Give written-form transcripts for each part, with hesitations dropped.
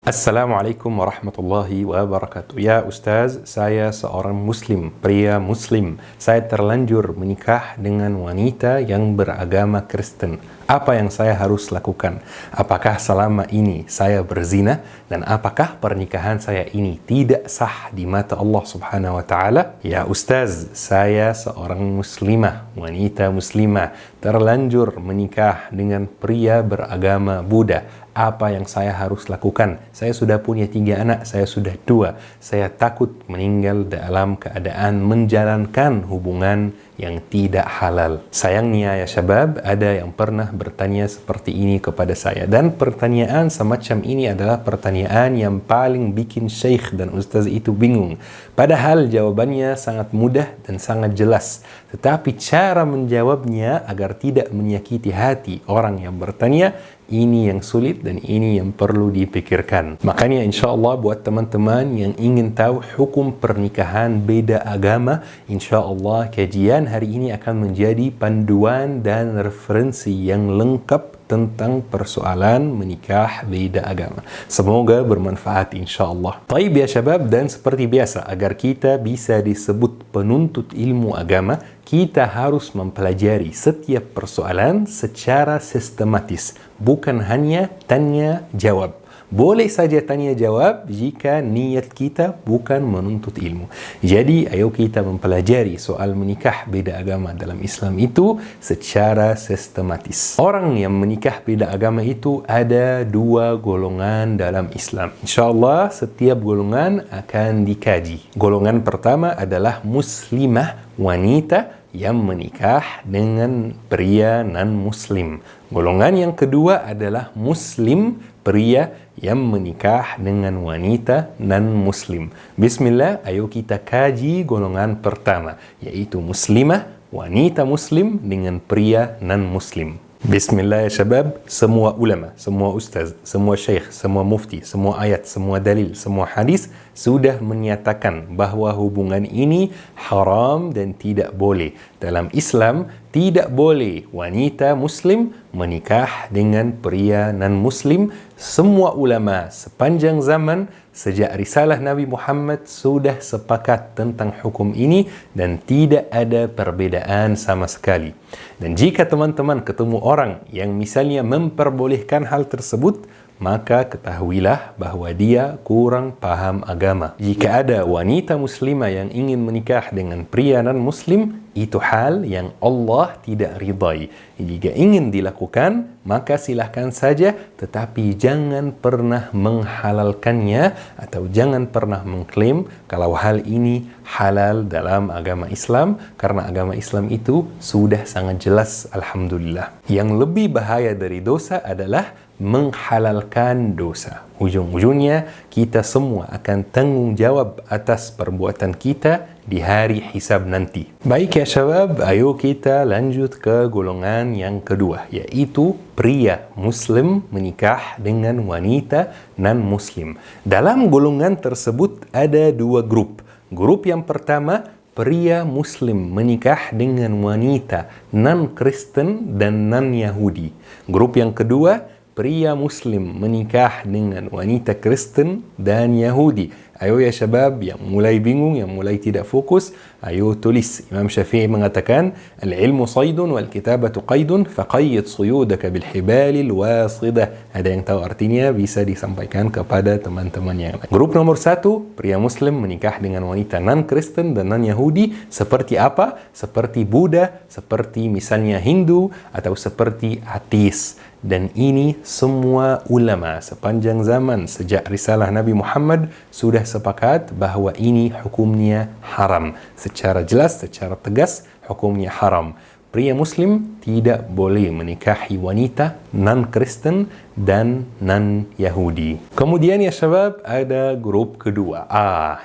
Assalamualaikum warahmatullahi wabarakatuh. Ya Ustaz, saya seorang muslim, pria muslim. Saya terlanjur menikah dengan wanita yang beragama Kristen. Apa yang saya harus lakukan? Apakah selama ini saya berzina? Dan apakah pernikahan saya ini tidak sah di mata Allah Subhanahu wa Ta'ala? Ya Ustaz, saya seorang muslimah, wanita muslimah, terlanjur menikah dengan pria beragama Buddha. Apa yang saya harus lakukan? Saya sudah punya 3 anak, saya sudah 2. Saya takut meninggal dalam keadaan menjalankan hubungan yang tidak halal. Sayangnya ya syabab, ada yang pernah bertanya seperti ini kepada saya. Dan pertanyaan semacam ini adalah pertanyaan yang paling bikin syekh dan ustaz itu bingung. Padahal jawabannya sangat mudah dan sangat jelas. Tetapi cara menjawabnya agar tidak menyakiti hati orang yang bertanya, ini yang sulit dan ini yang perlu dipikirkan. Makanya insya Allah buat teman-teman yang ingin tahu hukum pernikahan beda agama, insya Allah kajian hari ini akan menjadi panduan dan referensi yang lengkap tentang persoalan menikah beda agama. Semoga bermanfaat insyaAllah. Taib ya syabab, dan seperti biasa, agar kita bisa disebut penuntut ilmu agama, kita harus mempelajari setiap persoalan secara sistematis, bukan hanya tanya jawab. Boleh saja tanya jawab jika niat kita bukan menuntut ilmu. Jadi ayo kita mempelajari soal menikah beda agama dalam Islam itu secara sistematis. Orang yang menikah beda agama itu ada 2 golongan dalam Islam. InsyaAllah setiap golongan akan dikaji. Golongan pertama adalah muslimah, wanita yang menikah dengan pria non-muslim. Golongan yang kedua adalah muslim, pria yang menikah dengan wanita non-muslim. Bismillah, ayo kita kaji golongan pertama, yaitu muslimah, wanita muslim dengan pria non-muslim. Bismillah ya syabab, semua ulama, semua ustaz, semua syekh, semua mufti, semua ayat, semua dalil, semua hadis sudah menyatakan bahawa hubungan ini haram dan tidak boleh. Dalam Islam, tidak boleh wanita muslim menikah dengan pria non-muslim. Semua ulama sepanjang zaman sejak risalah Nabi Muhammad sudah sepakat tentang hukum ini dan tidak ada perbedaan sama sekali. Dan jika teman-teman ketemu orang yang misalnya memperbolehkan hal tersebut, maka ketahuilah bahawa dia kurang paham agama. Jika ada wanita muslimah yang ingin menikah dengan pria non-muslim, itu hal yang Allah tidak ridai. Jika ingin dilakukan, maka silahkan saja, tetapi jangan pernah menghalalkannya atau jangan pernah mengklaim kalau hal ini halal dalam agama Islam, karena agama Islam itu sudah sangat jelas, alhamdulillah. Yang lebih bahaya dari dosa adalah menghalalkan dosa. Ujung-ujungnya kita semua akan tanggung jawab atas perbuatan kita di hari hisab nanti. Baik ya syabab, ayo kita lanjut ke golongan yang kedua, yaitu pria muslim menikah dengan wanita non-muslim. Dalam golongan tersebut ada 2 grup. Grup yang pertama, pria muslim menikah dengan wanita non-Kristen dan non-Yahudi. Grup yang kedua, pria muslim menikah dengan wanita Kristen dan Yahudi. Ayo ya syabab yang mulai bingung, yang mulai tidak fokus, ayo tulis. Imam Syafi'i mengatakan, al-ilmu saydun wal kitabatu qaydun faqayyid suyudaka bil hibalil wasidah. Ada yang tahu artinya, bisa disampaikan kepada teman-teman yang lain. Grup nomor 1, pria muslim menikah dengan wanita non-Kristen dan non-Yahudi. Seperti apa? Seperti Buddha, seperti misalnya Hindu, atau seperti ateis. Dan ini semua ulama sepanjang zaman sejak risalah Nabi Muhammad sudah sepakat bahawa ini hukumnya haram. Secara jelas, secara tegas, hukumnya haram. Pria muslim tidak boleh menikahi wanita non-Kristen dan non-Yahudi. Kemudian ya syabab, ada grup kedua.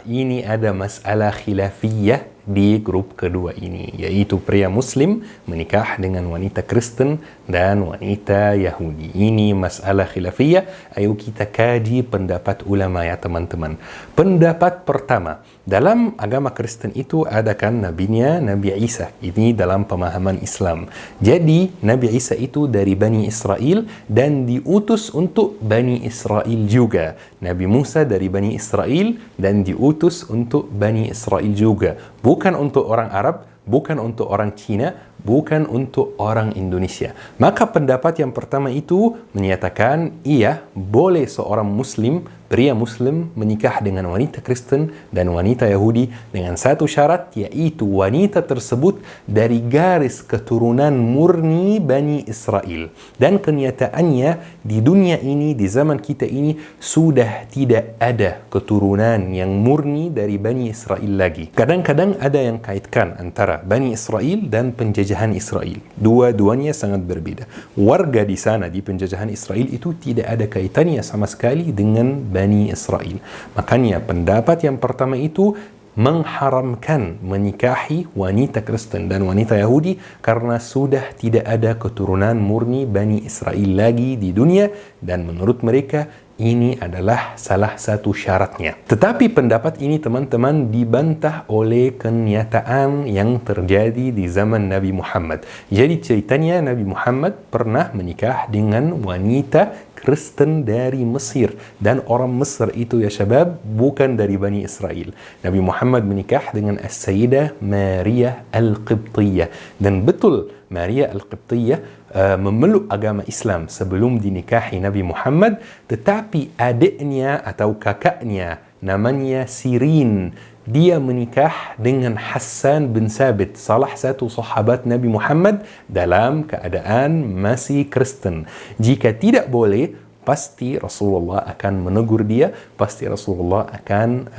Ini ada masalah khilafiyah di grup kedua ini, yaitu pria Muslim menikah dengan wanita Kristen dan wanita Yahudi. Ini masalah khilafiyah. Ayo kita kaji pendapat ulama ya teman-teman. Pendapat pertama, dalam agama Kristen itu ada kan nabinya Nabi Isa. Ini dalam pemahaman Islam. Jadi Nabi Isa itu dari Bani Israel dan diutus untuk Bani Israel juga. Nabi Musa dari Bani Israel dan diutus untuk Bani Israel juga. Bukan untuk orang Arab, bukan untuk orang Cina, bukan untuk orang Indonesia. Maka pendapat yang pertama itu menyatakan iya, boleh seorang Muslim, pria Muslim menikah dengan wanita Kristen dan wanita Yahudi dengan satu syarat, yaitu wanita tersebut dari garis keturunan murni Bani Israel. Dan kenyataannya di dunia ini, di zaman kita ini, sudah tidak ada keturunan yang murni dari Bani Israel lagi. Kadang-kadang ada yang kaitkan antara Bani Israel dan penjajahan Israel. Dua-duanya sangat berbeda. Warga di sana, di penjajahan Israel itu tidak ada kaitannya sama sekali dengan Bani Israel. Makanya pendapat yang pertama itu mengharamkan menikahi wanita Kristen dan wanita Yahudi karena sudah tidak ada keturunan murni Bani Israel lagi di dunia, dan menurut mereka ini adalah salah satu syaratnya. Tetapi pendapat ini teman-teman dibantah oleh kenyataan yang terjadi di zaman Nabi Muhammad. Jadi ceritanya Nabi Muhammad pernah menikah dengan wanita Kristen dari Mesir, dan orang Mesir itu ya syabab bukan dari Bani Israel. Nabi Muhammad menikah dengan As-Sayyidah Maria Al-Qibtiyah, dan betul Maria Al-Qibtiyah memeluk agama Islam sebelum dinikahi Nabi Muhammad, tetapi adiknya atau kakaknya namanya Sirin, dia menikah dengan Hassan bin Sabit, salah satu sahabat Nabi Muhammad, dalam keadaan masih Kristen. Jika tidak boleh, pasti Rasulullah akan menegur dia, pasti Rasulullah akan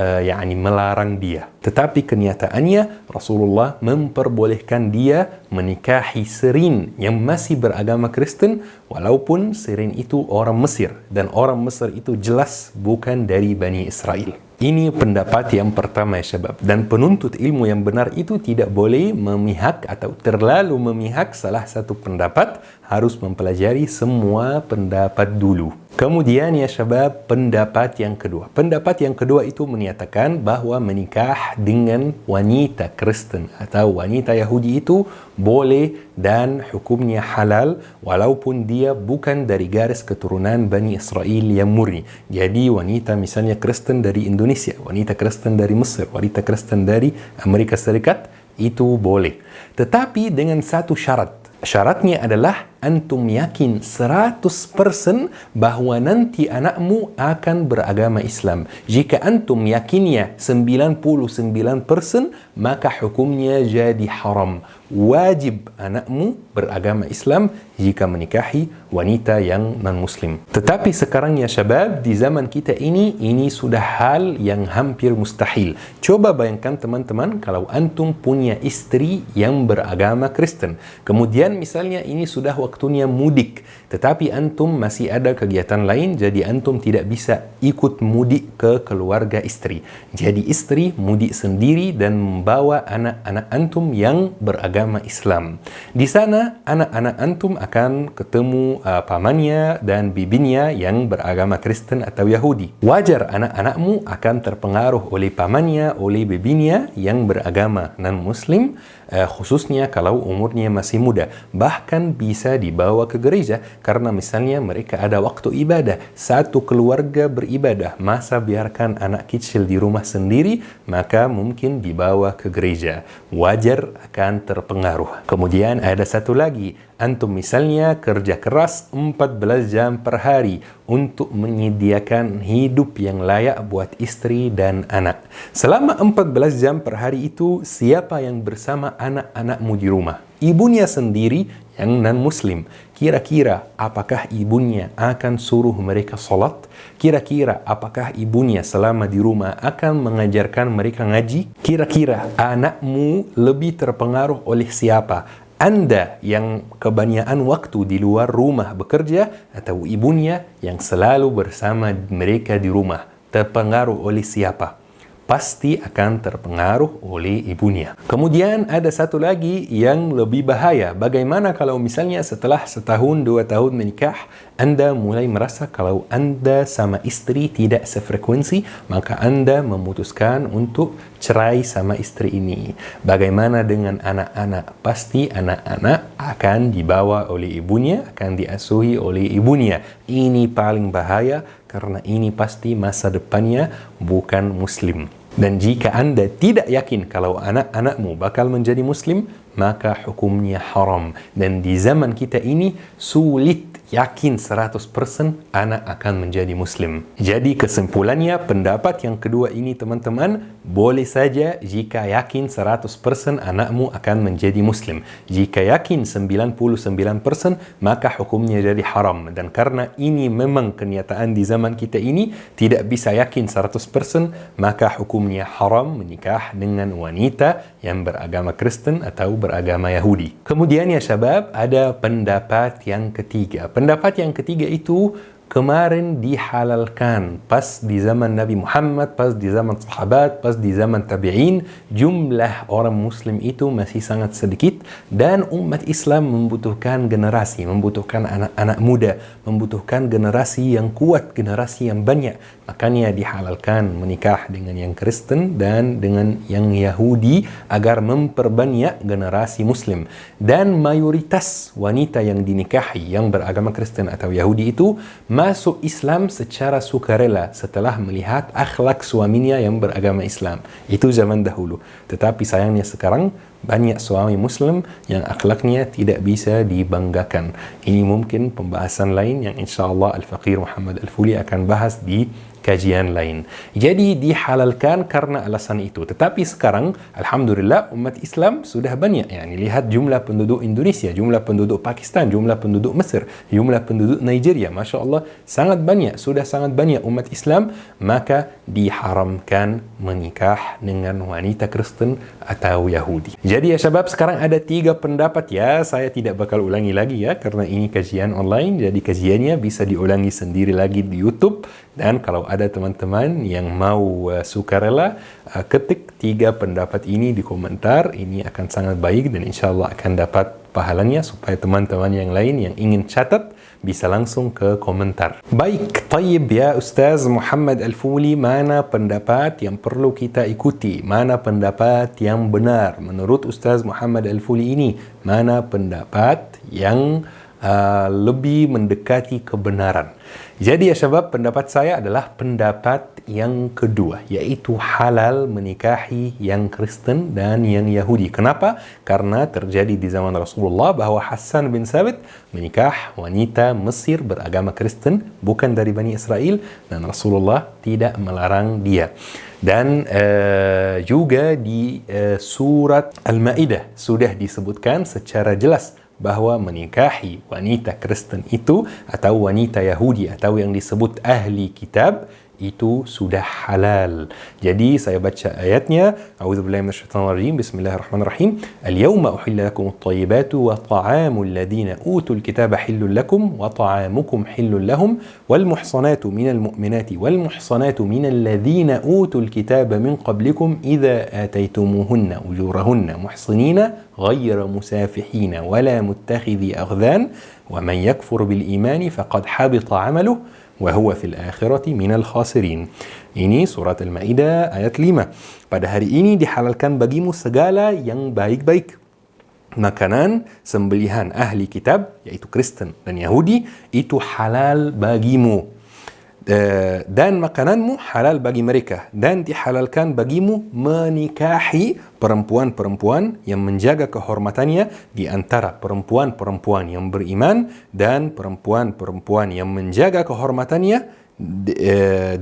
melarang dia. Tetapi kenyataannya Rasulullah memperbolehkan dia menikahi Sirin yang masih beragama Kristen, walaupun Sirin itu orang Mesir, dan orang Mesir itu jelas bukan dari Bani Israel. Ini pendapat yang pertama ya syabab. Dan penuntut ilmu yang benar itu tidak boleh memihak atau terlalu memihak salah satu pendapat, harus mempelajari semua pendapat dulu. Kemudian ya syabab, pendapat yang kedua. Pendapat yang kedua itu menyatakan bahwa menikah dengan wanita Kristen atau wanita Yahudi itu boleh dan hukumnya halal walaupun dia bukan dari garis keturunan Bani Israel yang murni. Jadi wanita misalnya Kristen dari Indonesia, wanita Kristen dari Mesir, wanita Kristen dari Amerika Serikat, itu boleh. Tetapi dengan satu syarat. Syaratnya adalah antum yakin 100% bahwa nanti anakmu akan beragama Islam. Jika antum yakinnya 99%, maka hukumnya jadi haram. Wajib anakmu beragama Islam jika menikahi wanita yang non-muslim. Tetapi sekarang ya syabab, di zaman kita ini sudah hal yang hampir mustahil. Coba bayangkan teman-teman, kalau antum punya istri yang beragama Kristen. Kemudian misalnya ini sudah waktunya mudik, tetapi antum masih ada kegiatan lain, jadi antum tidak bisa ikut mudik ke keluarga istri. Jadi istri mudik sendiri dan membawa anak-anak antum yang beragama Islam. Di sana anak-anak antum akan ketemu pamannya dan bibinya yang beragama Kristen atau Yahudi. Wajar anak-anakmu akan terpengaruh oleh pamannya, oleh bibinya yang beragama non-muslim, khususnya kalau umurnya masih muda. Bahkan bisa dibawa ke gereja karena misalnya mereka ada waktu ibadah, satu keluarga beribadah, masa biarkan anak kecil di rumah sendiri, maka mungkin dibawa ke gereja. Wajar akan terpengaruh. Kemudian ada satu lagi, antum misalnya kerja keras 14 jam per hari untuk menyediakan hidup yang layak buat istri dan anak. Selama 14 jam per hari itu, siapa yang bersama anak-anakmu di rumah? Ibunya sendiri yang non-muslim. Kira-kira apakah ibunya akan suruh mereka salat? Kira-kira apakah ibunya selama di rumah akan mengajarkan mereka ngaji? Kira-kira anakmu lebih terpengaruh oleh siapa? Anda yang kebanyakan waktu di luar rumah bekerja, atau ibunya yang selalu bersama mereka di rumah? Terpengaruh oleh siapa? pasti akan terpengaruh oleh ibunya. Kemudian ada satu lagi yang lebih bahaya. Bagaimana kalau misalnya setelah setahun, 2 tahun menikah, Anda mulai merasa kalau Anda sama istri tidak sefrekuensi, maka Anda memutuskan untuk cerai sama istri ini. Bagaimana dengan anak-anak? Pasti anak-anak akan dibawa oleh ibunya, akan diasuhi oleh ibunya. Ini paling bahaya karena ini pasti masa depannya bukan Muslim. Dan jika Anda tidak yakin kalau anak-anakmu bakal menjadi Muslim, maka hukumnya haram. Dan di zaman kita ini sulit yakin 100% anak akan menjadi Muslim. Jadi kesimpulannya, pendapat yang kedua ini teman-teman, boleh saja jika yakin 100% anakmu akan menjadi Muslim. Jika yakin 99%, maka hukumnya jadi haram. Dan karena ini memang kenyataan di zaman kita ini, tidak bisa yakin 100%, maka hukumnya haram menikah dengan wanita yang beragama Kristen atau beragama Yahudi. Kemudian ya syabab, ada pendapat yang ketiga. Pendapat yang ketiga itu kemarin dihalalkan pas di zaman Nabi Muhammad, pas di zaman sahabat, pas di zaman tabi'in. Jumlah orang Muslim itu masih sangat sedikit dan umat Islam membutuhkan generasi, membutuhkan anak-anak muda, membutuhkan generasi yang kuat, generasi yang banyak. Makanya dihalalkan menikah dengan yang Kristen dan dengan yang Yahudi agar memperbanyak generasi Muslim. Dan mayoritas wanita yang dinikahi yang beragama Kristen atau Yahudi itu masuk Islam secara sukarela setelah melihat akhlak suaminya yang beragama Islam. Itu zaman dahulu. Tetapi sayangnya sekarang banyak suami Muslim yang akhlaknya tidak bisa dibanggakan. Ini mungkin pembahasan lain yang insyaAllah Al-Faqir Muhammad Al-Fuli akan bahas di kajian lain. Jadi dihalalkan karena alasan itu. Tetapi sekarang alhamdulillah umat Islam sudah banyak. Yani lihat jumlah penduduk Indonesia, jumlah penduduk Pakistan, jumlah penduduk Mesir, jumlah penduduk Nigeria. Masya Allah sangat banyak, sudah sangat banyak umat Islam. Maka diharamkan menikah dengan wanita Kristen atau Yahudi. Jadi ya syabab, sekarang ada 3 pendapat ya. Saya tidak bakal ulangi lagi ya karena ini kajian online. Jadi kajiannya bisa diulangi sendiri lagi di YouTube. Dan kalau ada teman-teman yang mau sukarela, ketik 3 pendapat ini di komentar. Ini akan sangat baik dan insyaAllah akan dapat pahalanya supaya teman-teman yang lain yang ingin catat bisa langsung ke komentar. Baik, tayyib ya Ustaz Muhammad Al-Fuli, mana pendapat yang perlu kita ikuti? Mana pendapat yang benar? Menurut Ustaz Muhammad Al-Fuli ini, mana pendapat yang lebih mendekati kebenaran? Jadi ya syabab, pendapat saya adalah pendapat yang kedua, yaitu halal menikahi yang Kristen dan yang Yahudi. Kenapa? Karena terjadi di zaman Rasulullah bahwa Hassan bin Sabit menikah wanita Mesir beragama Kristen, bukan dari Bani Israel, dan Rasulullah tidak melarang dia. Dan juga di surat Al-Ma'idah sudah disebutkan secara jelas bahwa menikahi wanita Kristen itu atau wanita Yahudi atau yang disebut ahli kitab itu sudah halal. Jadi saya baca ayatnya. A'udzubillahi minasyaitonir rajim. Bismillahirrahmanirrahim. Al-yawma uhilla lakum at-tayyibatu wa ta'amul ladzina utul kitaba hillun lakum wa ta'amukum hillun lahum wal muhsanatu minal mu'minati wal muhsanatu minal ladzina utul kitaba min qablikum idza ataytumuhunna ujurahunna muhsinina ghayra musafihina wala muttakhidhi aghdan wa man yakfur bil imani faqad habita 'amaluhu وهو في الآخرة من الخاسرين. Ini surat Al-Ma'idah ayat 5. Pada hari ini dihalalkan bagimu segala yang baik-baik. Makanan sembelihan ahli kitab, yaitu Kristen dan Yahudi, itu halal bagimu. Dan makananmu halal bagi mereka. Dan dihalalkan bagimu menikahi perempuan-perempuan yang menjaga kehormatannya di antara perempuan-perempuan yang beriman dan perempuan-perempuan yang menjaga kehormatannya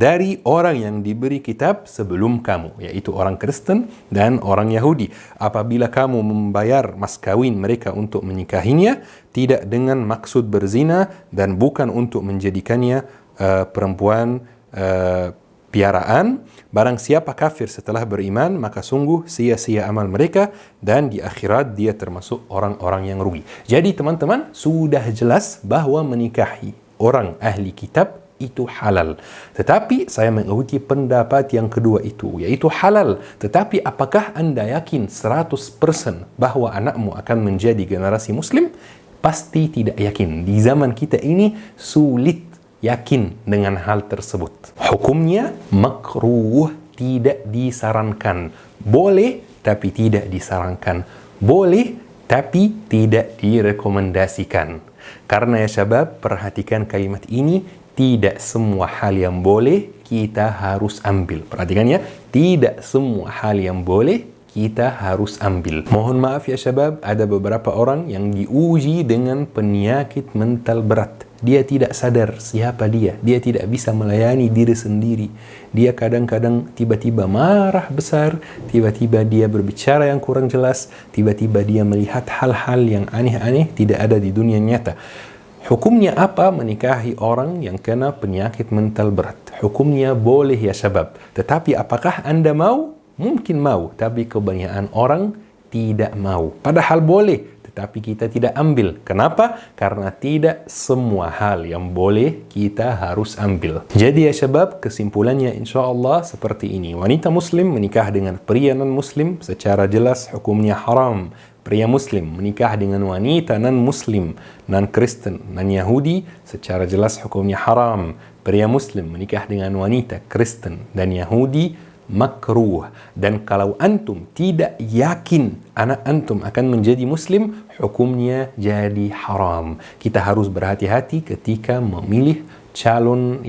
dari orang yang diberi kitab sebelum kamu, yaitu orang Kristen dan orang Yahudi. Apabila kamu membayar mas kawin mereka untuk menikahinya, tidak dengan maksud berzina dan bukan untuk menjadikannya perempuan piaraan, barang siapa kafir setelah beriman, maka sungguh sia-sia amal mereka dan di akhirat dia termasuk orang-orang yang rugi. Jadi teman-teman, sudah jelas bahwa menikahi orang ahli kitab itu halal. Tetapi saya mengikuti pendapat yang kedua itu, yaitu halal. Tetapi apakah Anda yakin 100% bahwa anakmu akan menjadi generasi Muslim? Pasti tidak yakin. Di zaman kita ini sulit yakin dengan hal tersebut. Hukumnya makruh, tidak disarankan. Boleh, tapi tidak disarankan. Boleh, tapi tidak direkomendasikan. Karena ya syabab, perhatikan kalimat ini, tidak semua hal yang boleh kita harus ambil. Perhatikan ya, tidak semua hal yang boleh kita harus ambil. Mohon maaf ya syabab, ada beberapa orang yang diuji dengan penyakit mental berat. Dia tidak sadar siapa dia. Dia tidak bisa melayani diri sendiri. Dia kadang-kadang tiba-tiba marah besar, tiba-tiba dia berbicara yang kurang jelas, tiba-tiba dia melihat hal-hal yang aneh-aneh tidak ada di dunia nyata. Hukumnya apa menikahi orang yang kena penyakit mental berat? Hukumnya boleh ya syabab. Tetapi apakah Anda mau? Mungkin mau, tapi kebanyakan orang tidak mau. Padahal boleh, tetapi kita tidak ambil. Kenapa? Karena tidak semua hal yang boleh kita harus ambil. Jadi ya syabab, kesimpulannya insya Allah seperti ini. Wanita muslim menikah dengan pria non-muslim secara jelas hukumnya haram. Pria muslim menikah dengan wanita non-muslim, non-Kristen, non-Yahudi secara jelas hukumnya haram. Pria muslim menikah dengan wanita Kristen dan Yahudi makruh. Dan kalau antum tidak yakin anak antum akan menjadi muslim, hukumnya jadi haram. Kita harus berhati-hati ketika memilih calon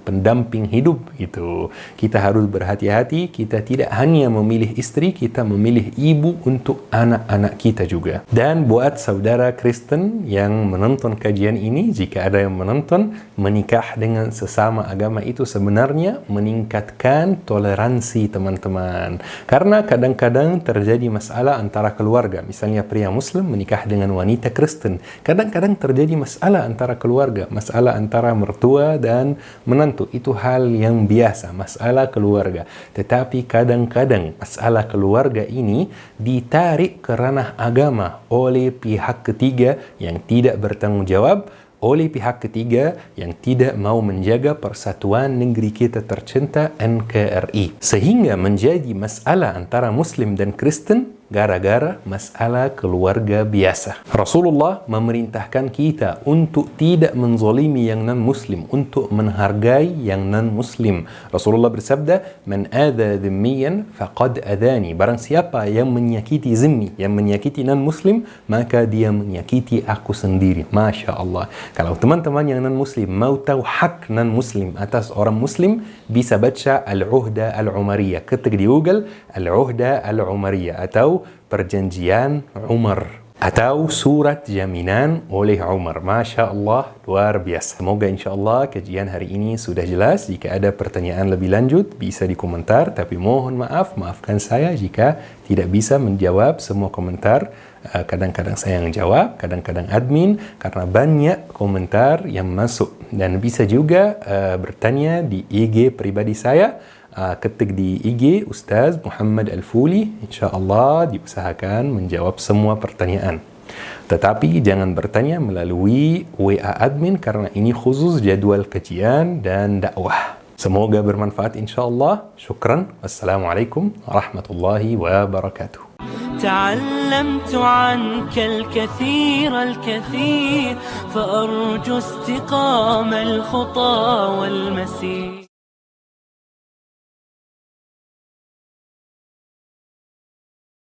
pendamping hidup gitu. Kita harus berhati-hati, kita tidak hanya memilih istri, kita memilih ibu untuk anak-anak kita juga. Dan buat saudara Kristen yang menonton kajian ini, jika ada yang menonton, menikah dengan sesama agama itu sebenarnya meningkatkan toleransi teman-teman. Karena kadang-kadang terjadi masalah antara keluarga. Misalnya pria muslim menikah dengan wanita Kristen. Kadang-kadang terjadi masalah antara keluarga, masalah antara mertua dan menantu. Itu hal yang biasa, masalah keluarga. Tetapi kadang-kadang masalah keluarga ini ditarik ke ranah agama oleh pihak ketiga yang tidak bertanggung jawab, oleh pihak ketiga yang tidak mau menjaga persatuan negeri kita tercinta NKRI. Sehingga menjadi masalah antara Muslim dan Kristen gara-gara masalah keluarga biasa. Rasulullah memerintahkan kita untuk tidak menzalimi yang non-muslim, untuk menghargai yang non-muslim. Rasulullah bersabda, "Man adha dhimmiyan faqad adhani." Barang siapa yang menyakiti zimmi, yang menyakiti non-muslim, maka dia menyakiti aku sendiri. Masya Allah. Kalau teman-teman yang non-muslim mau tahu hak non-muslim atas orang muslim, bisa baca Al-Uhda Al-Umariyah. Ketik di Google Al-Uhda Al-Umariyah atau Perjanjian Umar atau Surat Jaminan oleh Umar. Masya Allah, luar biasa. Semoga insya Allah kajian hari ini sudah jelas. Jika ada pertanyaan lebih lanjut, bisa di komentar. Tapi mohon maaf, maafkan saya jika tidak bisa menjawab semua komentar. Kadang-kadang saya yang jawab, kadang-kadang admin, karena banyak komentar yang masuk. Dan bisa juga bertanya di IG pribadi saya. Ketik di IG Ustaz Muhammad Al-Fuli, insyaAllah diusahakan menjawab semua pertanyaan. Tetapi jangan bertanya melalui WA admin karena ini khusus jadwal kajian dan dakwah. Semoga bermanfaat insyaAllah. Syukran. Wassalamualaikum warahmatullahi wabarakatuh. تعلمت عنك الكثير فأرجو استقام الخطى والمسير